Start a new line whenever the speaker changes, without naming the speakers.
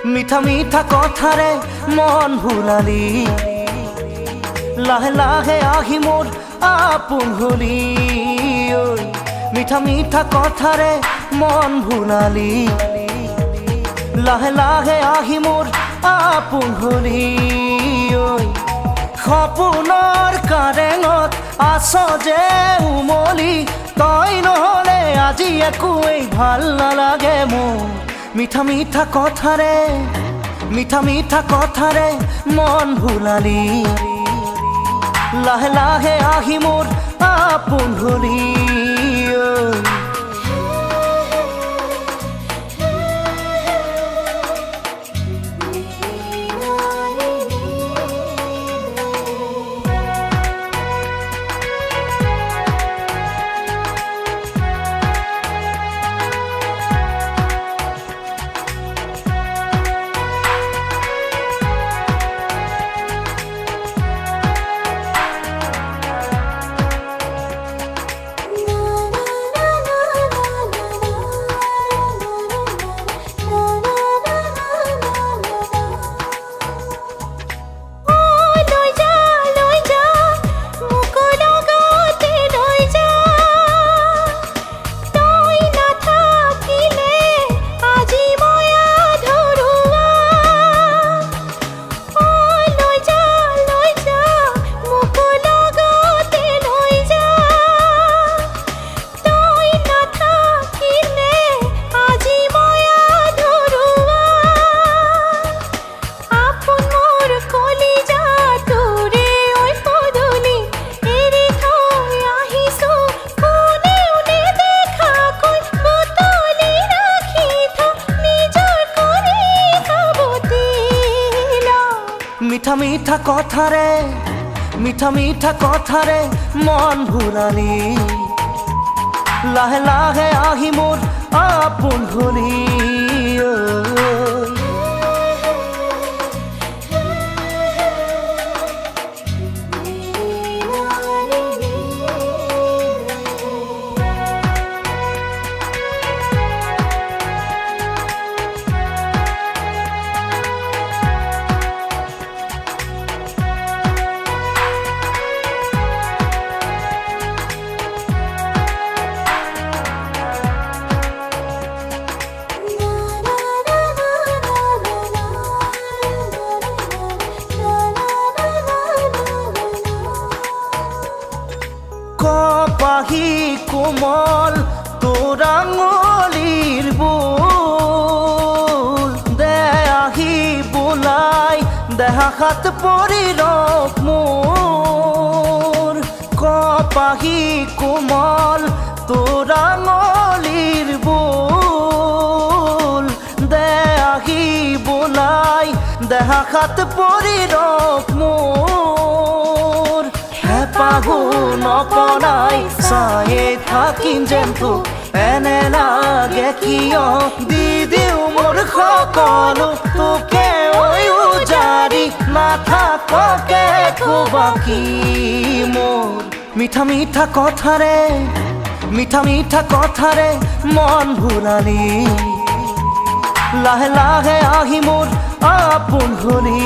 মিঠা মিঠা কথাৰে মন ভুলালি লাহে লাহে আহি মোৰ আপোন হলি ঐ মিঠা মিঠা কথাৰে মন ভুলালি লাহে লাহে আহি মোৰ আপোন হলি ঐ সপোনৰ কাৰেঙত আছ যে উমলি তই নহলে আজি একোৱেই ভাল নালাগে মোৰ মিঠা মিঠা কথাৰে মন ভুলালি লাহে লাহে আহি মোৰ আপোন হলি মিঠা মিঠা কথাৰে মন ভুলালি লাহে লাহে আহি মোৰ আপোন হলি কপাহি কোমল তোৰ আঙুলিৰ বোল দে আহি বোলাই দেহা হাত পৰি ৰখ মোৰ কপাহি কোমল তোৰ আঙুলিৰ বোল দে আহি বোলাই দেহা হাত পৰি ৰখ মোৰ পাগু নপনাই চায়ে থাকিম যেন তোক এনে লাগে কিয় দি দিও মোৰ সকলো তোকে উজাৰি নাথাককে বাকী মোৰ মিঠা মিঠা কথাৰে মন ভুলালি লাহে লাহে আহি মোৰ আপোন হলি